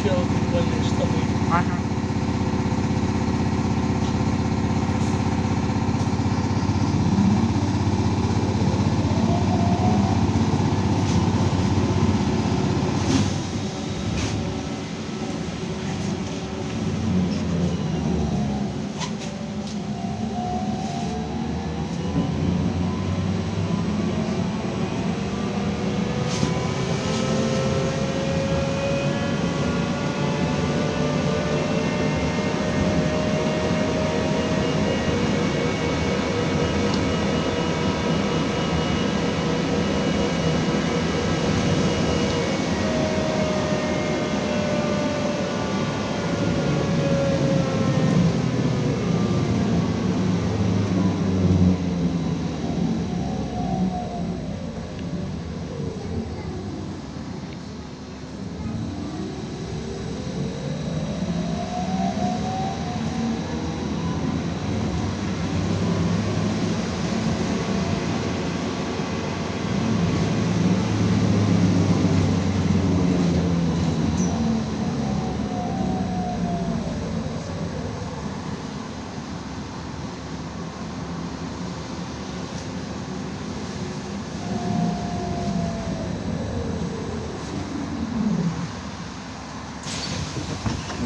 сделал футбольные штаны. Ага.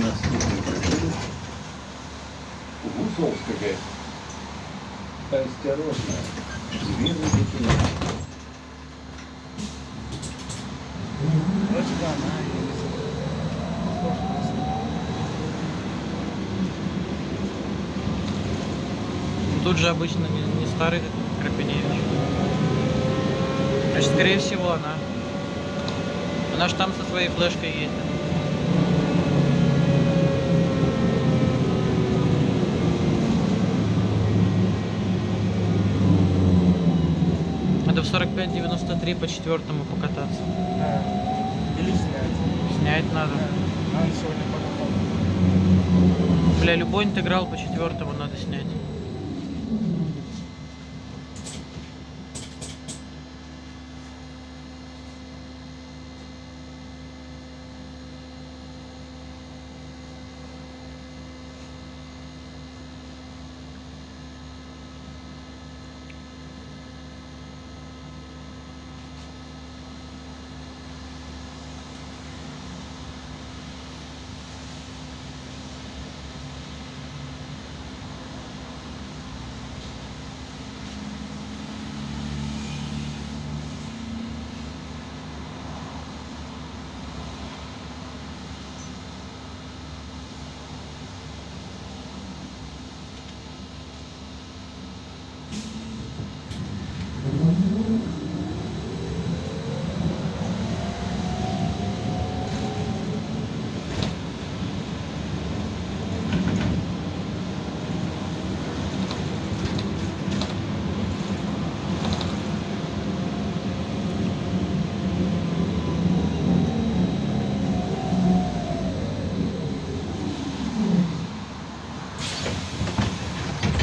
Наступний прибув Гусовська. Осторожно, зміни документи. Вроде да, она похожа просто. Тут же обычно не старый Крапиневич. Значит, скорее всего, она. Она ж там со своей флешкой ездит. Надо в 45-93 по 4-му покататься. Да. Или снять. Снять надо. Да. А он сегодня покупал. Бля, любой интеграл по 4-му надо снять.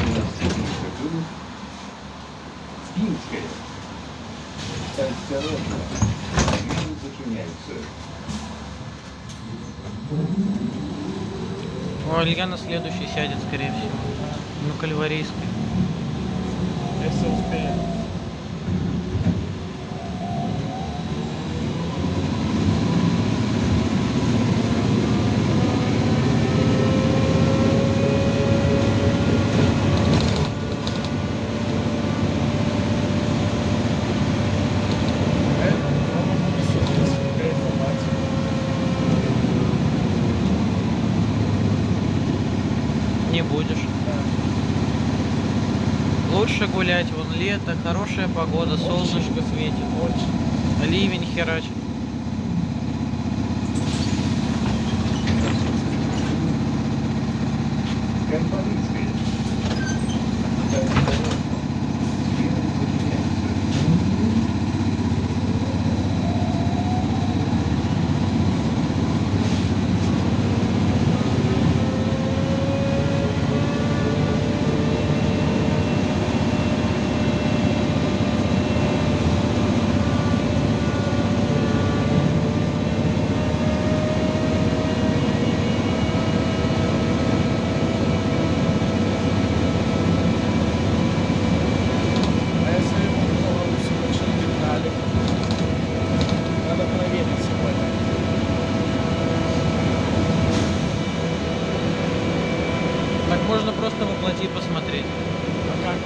Наступний прибув Фінська. Осторожно, зміни зачиняються. О, Илья на следующий сядет, скорее всего. На Кальварийской. Если успеет. Не будешь. Лучше гулять, вон лето, хорошая погода, солнышко светит. Очень. Ливень херачит. Компанийская. Осторожно, зміни зачиняються. просто воплоти посмотреть. А как?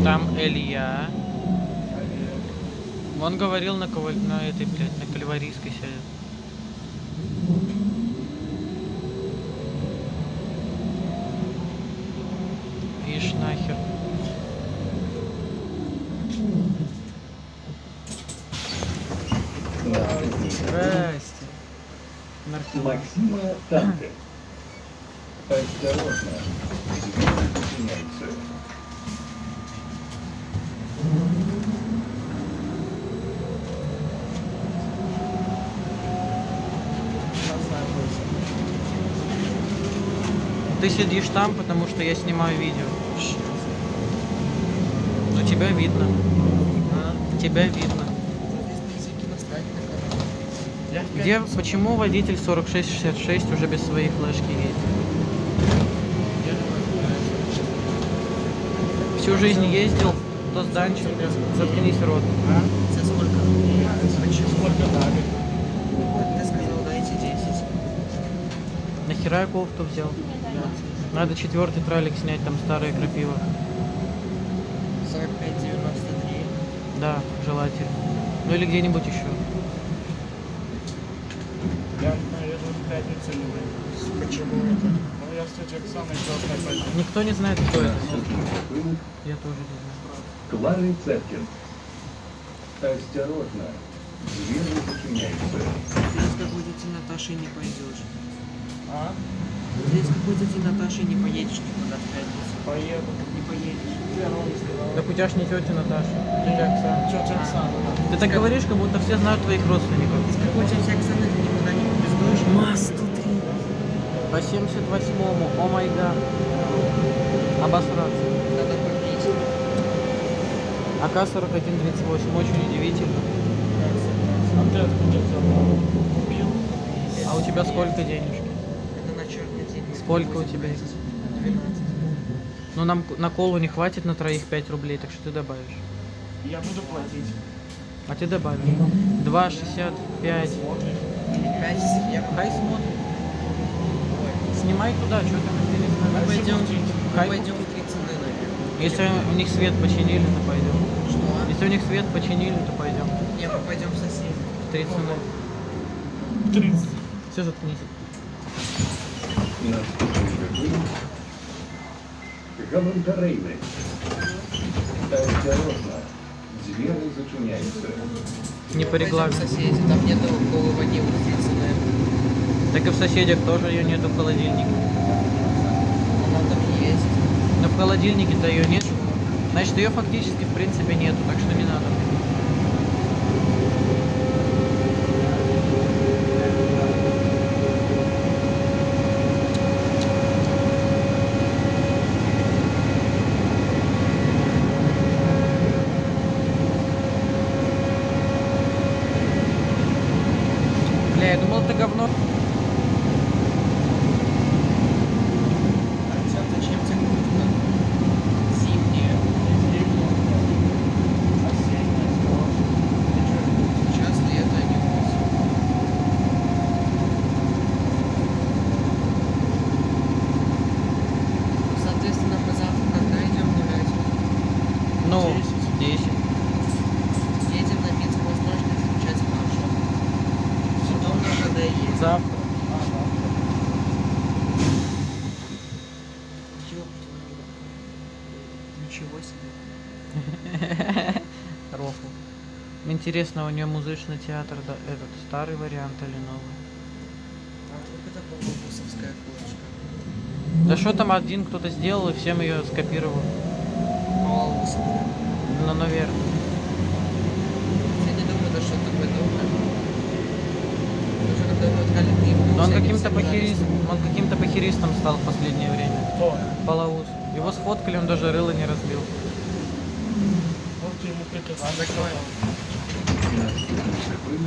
Там Илья. Он говорил на этой, блядь, на Кальварийской сядет. Ишь нахер. Здрасте. Максима Танка. Осторожно. Двери зачиняются. Красная больше. Ты сидишь там, потому что я снимаю видео. Но тебя видно. Тебя видно. Я в Где, пятницу- почему водитель 4666 уже без своей флешки ездит? Я не знаю. Всю жизнь ездил, то с Данченко. Заткнись, рот. А? За сколько? Сколько дали? Ты сказал, дайте 10. Нахера я кофту взял? Надо 4-й тралик снять, там старая крапива. 45,93. Да, желательно. Ну или где-нибудь еще. Я, наверное, в пятницу не выйду. Почему это? Ну, я с тетей Оксаной красной пойду. Никто не знает, кто это. Был Я тоже не знаю. Клары Цеткин. Осторожно. Двери зачиняются. Здесь какой-то ты Наташей не пойдешь. А? Здесь какой-то ты Наташей не поедешь никуда в пятницу. Поеду. Не поедешь. Я ровно сказал. Так у тебя ж не тетя Наташа. Тетя Оксана. Тетя Оксана, да. Ты так говоришь, как будто все знают твоих родственников. С какой тети Оксаны ты никуда не попиздуешь? МАЗ-103. По 78-му, о май гад. Обосраться. Надо попить. АК-4138, очень удивительно. А ты откуда взял? Купил? А у тебя сколько денежки? Это на черный день. Сколько у тебя их? 12. Ну нам на колу не хватит на троих 5 рублей, так что ты добавишь. Я буду платить. А ты добавишь. 2,65. Смотришь? 5 евро. Хай смотрит. Снимай туда, что ты на Мы телефоне. пойдем, Хай. мы пойдем в 3 цены, наверное. Если у них свет починили, то пойдем. Что? Если у них свет починили, то пойдем. Не, мы пойдем в соседей. В 3 цены. 30. Все, заткнись. Наступный был Галантерейны. Осторожно. Двери зачиняются. Не по Пойдем в регламенту. соседей, там нету голой воды в 3 цены. Так и в соседях тоже ее нету в холодильнике. Она там есть. Но в холодильнике-то ее нет. Значит, ее фактически в принципе нету, так что не надо. Бля, я думал, это говно. Артем, зачем тебе куртка? Зимняя. Сейчас лето, а не осень. Соответственно, мы завтра когда идем гулять? Ну, 10. 10. Едем на Минск-Восточный встречать Пашу. Потом на ЖД едем. Завтра. Ёб твою. Ничего себе. Рофл. Интересно, у нее музычный театр, да, этот старый вариант или новый? А вдруг это была вусовская флешка? Да что там один кто-то сделал и всем ее скопировал. Малоусов. Ну, наверное. Я не думаю, да что такое доброе. Потому что когда мы откали дым, Но он всякие каким-то всем нравится. похеристом, он каким-то похеристом стал в последнее время. Кто? Балаус. Его сфоткали, он даже рыло не разбил. Вот ему приказали. Закроем. Шипы.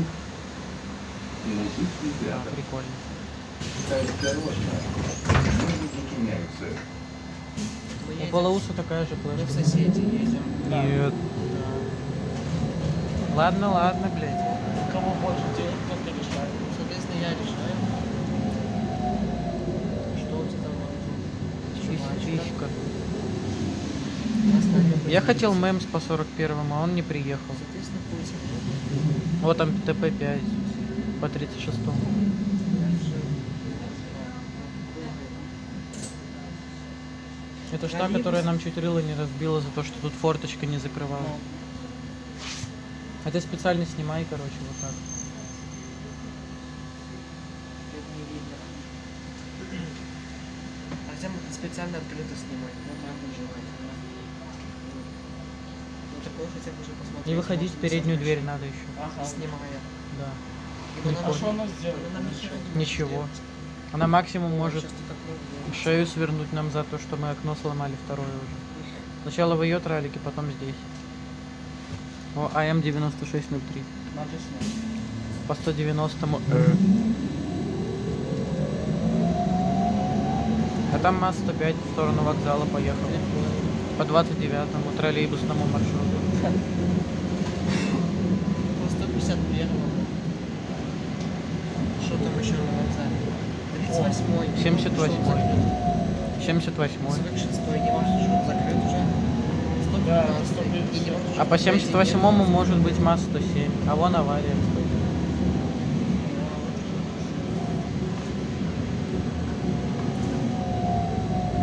Музычный Да, театр. прикольно. Осторожно. Двери зачиняются. Мы У едем, Палауса такая же мы в флешка. соседи едем. Да. Нет. Ладно, ладно, блядь. У кого больше денег, тот и решает. Соответственно, я решаю. Что у тебя там внизу? Фишка. Оставим. Я хотел мемс по 41-му, а он не приехал. Соответственно, путь. Вот там ТП-5 по 36-му. Это ж та, которая нам чуть рыло не разбила за то, что тут форточка не закрывала. Ну, А ты специально снимай, короче, вот так. Это не видно. А хотя бы специально открыто снимать. Вот так уже. Ну такой хотя бы уже посмотреть. Не выходить в можно, переднюю сам дверь надо еще. ага. Снимая. Да. Либо Не надо- А что она сделала? Она нам ничего не может Ничего. сделать. Она максимум может Сейчас ты такой, да. шею свернуть нам за то, что мы окно сломали второе уже. Сначала в ее тралике, потом здесь. О, АМ-9603. Надо снять. По 190-му. А там МАЗ-105 в сторону вокзала поехал. По 29-му троллейбусному маршруту. По 151. Что там еще на вокзале? 38-й. 78-й. 78-й. 46-й. Не важно, что он закрыт уже. Да, 115-й. И не важно, что А по он третий 78-му может быть МАЗ-107. А вон авария, кстати.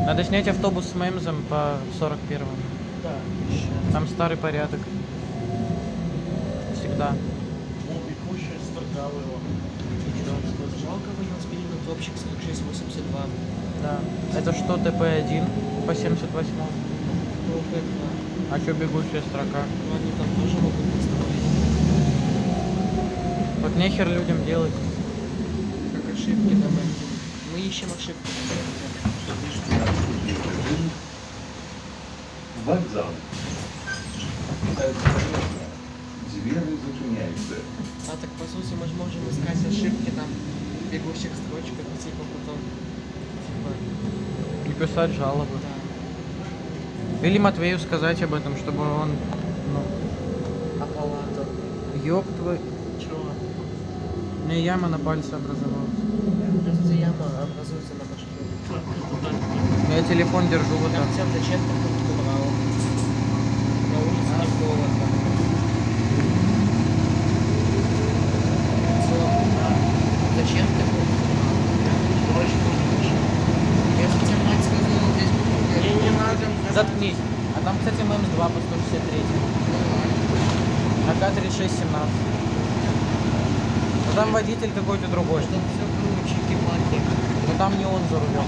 Надо снять автобус с мемзом по 41-му. Да. Там старый порядок. Всегда. Бегущая строгала его. едет. Жалко велосипедный топчик 4682. Да. Это что, ТП-1 по 78-му? Ну, как, А что бегущая строка? ну, они там тоже могут поставить. Вот нехер людям делать. Как ошибки там. Мы ищем ошибки. Режим. Вокзал. Осторожно. Двери зачиняются. А так по сути мы же можем искать ошибки там в бегущих строчках и типа потом. Типа, И писать жалобы. да. Или Матвею сказать об этом, чтобы он... Ну, А палата? ёб твой... Чего? У меня яма на пальце образовалась. Просто яма образуется на башке. Я телефон держу вот так. Артем, зачем ты куртку брал? На улице не холодно. Зачем ты куртку брал? Если тебе мать сказала, здесь Мне будет не надо. Заткнись. А там, кстати, ММС-2 по 163. АК-3617. Но там водитель какой-то другой. Что все круче, кипаки. Но там не он за рулем.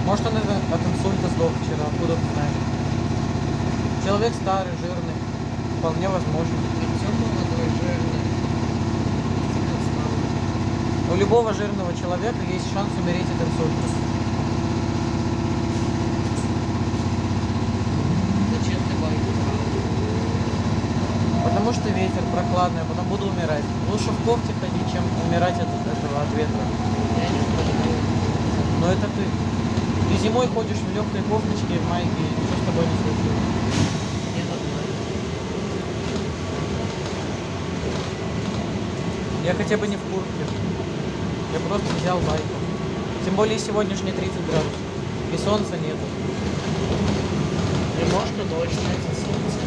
Может, он от инсульта сдох вчера, откуда ты знаешь? Человек старый, жирный. Вполне возможно. Артем молодой, жирный. Действительно славный. У любого жирного человека есть шанс умереть от инсульта. Зачем ты байку брал? Потому что ветер прохладный, а потом буду умирать. Лучше в кофте ходить, чем умирать от этого от ветра. Я не понимаю. Но это ты. Ты зимой ходишь в легкой кофточке, в майке, и ничего с тобой не случилось. Мне нормально. Я хотя бы не в куртке. Я просто взял майку. Тем более сегодняшний 30 градусов. И солнца нету. Немножко дождь, это солнце.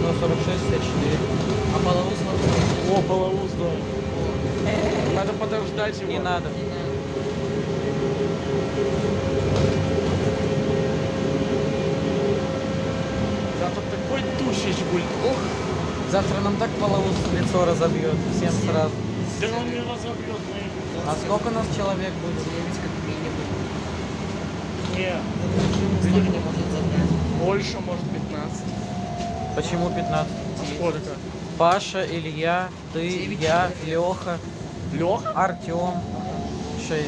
Ну, 46-64. А полову смотрю. О, балавуз, да. Надо подождать его. Не надо. Не надо. Зато такой душич будет. Ох, Завтра нам так полову в лицо разобьет. Всем сразу. да он не разобьет мои. А сколько нас человек будет? 9 как минимум. Не, Даже не может забрать. больше, может, 15. Почему 15? А сколько? Паша, Илья, ты, 9 я, человек. Леха, Леха? Артем. 6.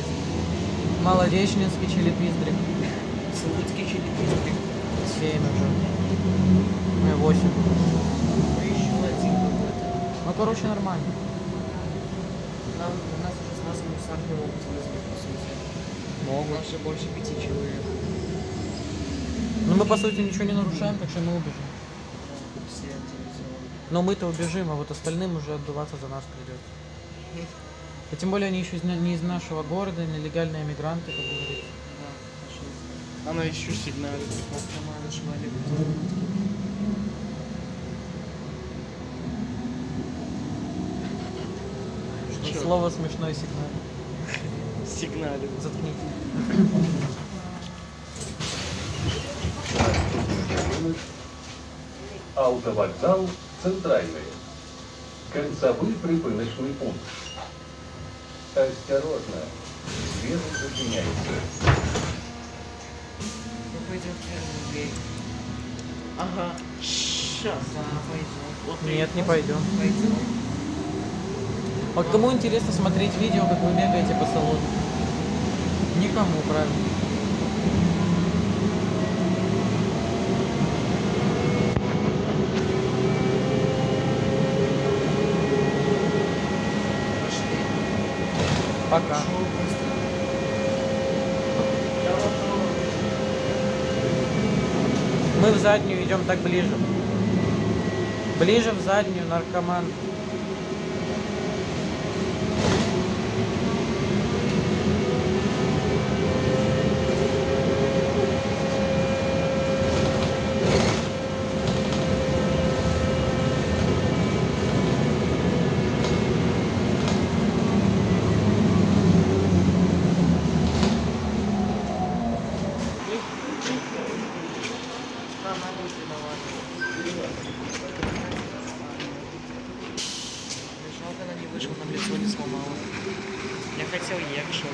Молодечнинский Челепиздрик. Слуцкий Челепиздрик. 7 уже. 8. Еще один какой-то. Ну, короче, нормально. Нам, у нас уже с нас мусак не могут вызвать, по сути. У Могут. нас же больше 5 человек. Ну, мы, по сути, ничего не нарушаем, так что мы убежим. Все активизированы. Но мы-то убежим, а вот остальным уже отдуваться за нас придется. И тем более они еще не из нашего города, нелегальные мигранты, как говорится. Да, фашисты. Она еще сигналит. Команда шмалик. Чё? Слово смешной сигнал. Сигналит. Заткнитесь. Автовокзал «Центральный». Концевой припыночный пункт. Осторожно, двери зачиняются. Мы пойдем в первую дверь. Ага. Сейчас. Да, пойдем. Вот Нет, не пойдем. Пойдем. Вот кому интересно смотреть видео, как вы бегаете по салону? Никому, правильно. Пошли. Пока. Пошел быстро. Мы в заднюю идем так ближе. Ближе в заднюю, наркоман. Да, надо быть виноват. Жалко, она не вышла, нам лицо не сломала. Я хотел екшел.